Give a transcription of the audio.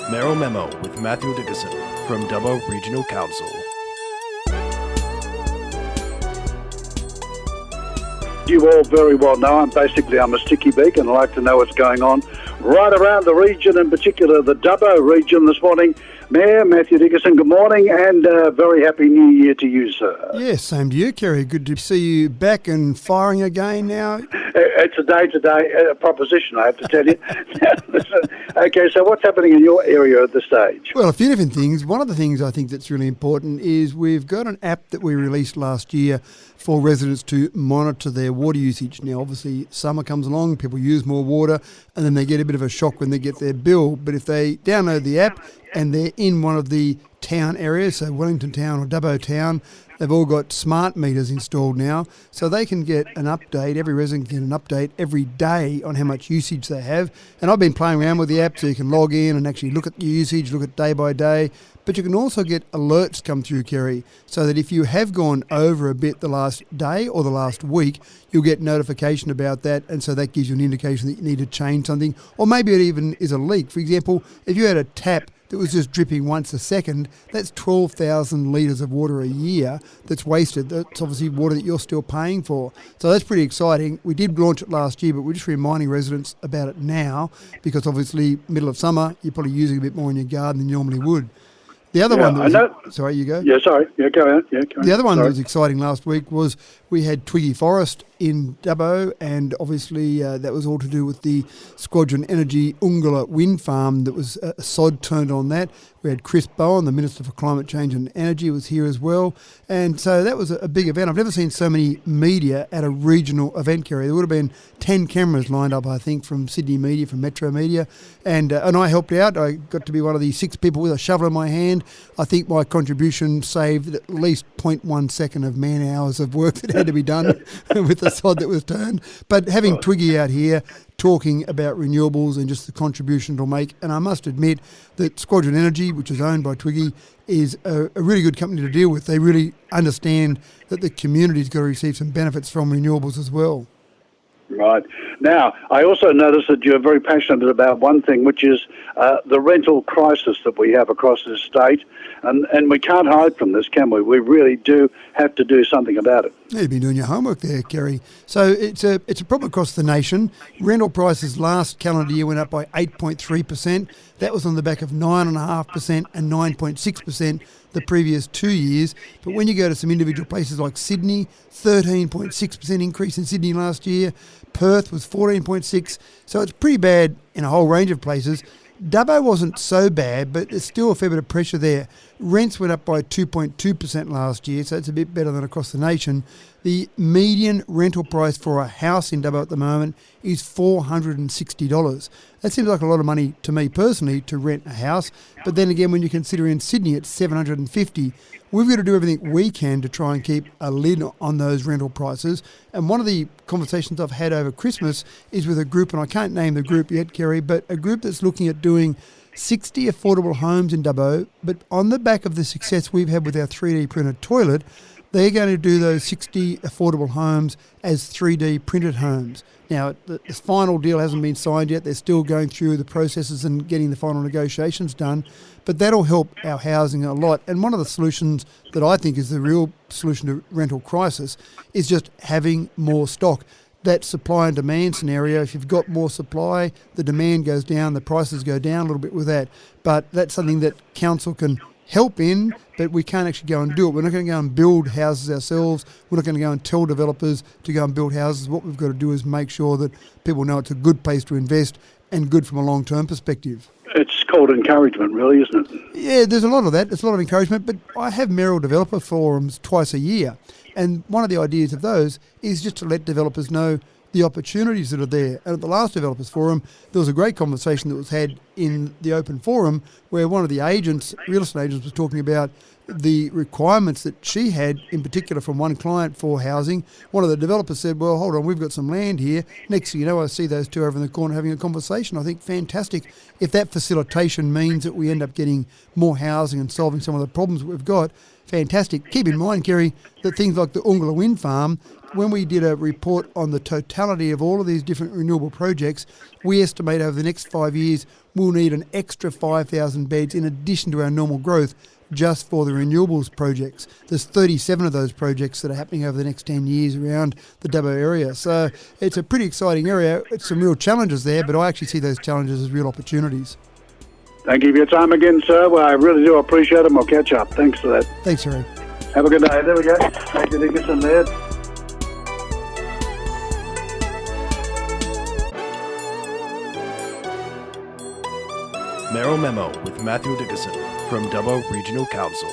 Mayoral Memo with Matthew Dickerson from Dubbo Regional Council. You all very well know I'm a sticky beak and I like to know what's going on right around the region, in particular the Dubbo region this morning. Mayor Matthew Dickerson, good morning and very happy New Year to you, sir. Yeah, same to you, Kerry. Good to see you back and firing again now. It's a day-to-day proposition, I have to tell you. Okay, so what's happening in your area at this stage? Well, a few different things. One of the things I think that's really important is we've got an app that we released last year for residents to monitor their water usage. Now, obviously, summer comes along, people use more water, and then they get a bit of a shock when they get their bill. But if they download the app and they're in one of the town areas, so Wellington Town or Dubbo Town, they've all got smart meters installed now, so they can get an update. Every resident can get an update every day on how much usage they have. And I've been playing around with the app so you can log in and actually look at your usage, look at day by day. But you can also get alerts come through, Kerry, so that if you have gone over a bit the last day or the last week, you'll get notification about that, and so that gives you an indication that you need to change something. Or maybe it even is a leak. For example, if you had a tap that was just dripping once a second, that's 12,000 litres of water a year that's wasted. That's obviously water that you're still paying for. So that's pretty exciting. We did launch it last year, but we're just reminding residents about it now because obviously middle of summer, you're probably using a bit more in your garden than you normally would. The other one that was, sorry, you go. Yeah, sorry. Yeah, go on. The other one that was exciting last week was we had Twiggy Forest in Dubbo, and obviously that was all to do with the Squadron Energy Ungala wind farm that was a sod turned on that. We had Chris Bowen, the Minister for Climate Change and Energy, was here as well. And so that was a big event. I've never seen so many media at a regional event, Kerry. There would have been 10 cameras lined up, I think, from Sydney Media, from Metro Media. And I helped out. I got to be one of the 6 people with a shovel in my hand. I think my contribution saved at least 0.1 second of man-hours of work that had to be done with the sod that was turned. But having Twiggy out here talking about renewables and just the contribution it'll make, and I must admit that Squadron Energy, which is owned by Twiggy, is a really good company to deal with. They really understand that the community's got to receive some benefits from renewables as well. Right. Now, I also noticed that you're very passionate about one thing, which is the rental crisis that we have across this state. And we can't hide from this, can we? We really do have to do something about it. Yeah, you've been doing your homework there, Kerry. So it's a problem across the nation. Rental prices last calendar year went up by 8.3%. That was on the back of 9.5% and 9.6% the previous 2 years. But when you go to some individual places like Sydney, 13.6% increase in Sydney last year. Perth was 14.6%. So it's pretty bad in a whole range of places. Dubbo wasn't so bad, but there's still a fair bit of pressure there. Rents went up by 2.2% last year, so it's a bit better than across the nation. The median rental price for a house in Dubbo at the moment is $460. That seems like a lot of money to me personally to rent a house, but then again, when you consider in Sydney it's $750. We've got to do everything we can to try and keep a lid on those rental prices. And one of the conversations I've had over Christmas is with a group, and I can't name the group yet, Kerry, but a group that's looking at doing 60 affordable homes in Dubbo, but on the back of the success we've had with our 3D printed toilet, they're going to do those 60 affordable homes as 3D printed homes. Now, the final deal hasn't been signed yet. They're still going through the processes and getting the final negotiations done, but that'll help our housing a lot. And one of the solutions that I think is the real solution to rental crisis is just having more stock. That supply and demand scenario, if you've got more supply, the demand goes down, the prices go down a little bit with that. But that's something that council can help in, but we can't actually go and do it. We're not going to go and build houses ourselves. We're not going to go and tell developers to go and build houses. What we've got to do is make sure that people know it's a good place to invest and good from a long-term perspective. It's called encouragement, really, isn't it? Yeah, there's a lot of that. It's a lot of encouragement, but I have Mayoral Developer Forums twice a year, and one of the ideas of those is just to let developers know the opportunities that are there. And at the last Developers Forum, there was a great conversation that was had in the open forum where one of the agents, real estate agents, was talking about the requirements that she had, in particular from one client for housing. One of the developers said, well, hold on, we've got some land here. Next thing you know, I see those two over in the corner having a conversation. I think fantastic. If that facilitation means that we end up getting more housing and solving some of the problems that we've got, fantastic. Keep in mind, Kerry, that things like the Ungala wind farm when we did a report on the totality of all of these different renewable projects, we estimate over the next 5 years we'll need an extra 5,000 beds in addition to our normal growth just for the renewables projects. There's 37 of those projects that are happening over the next 10 years around the Dubbo area. So it's a pretty exciting area. It's some real challenges there, but I actually see those challenges as real opportunities. Thank you for your time again, sir. Well, I really do appreciate it. We'll catch up. Thanks for that. Thanks, Harry. Have a good day. There we go. Matthew Dickinson there. Mayoral Memo with Matthew Dickinson from Dubbo Regional Council.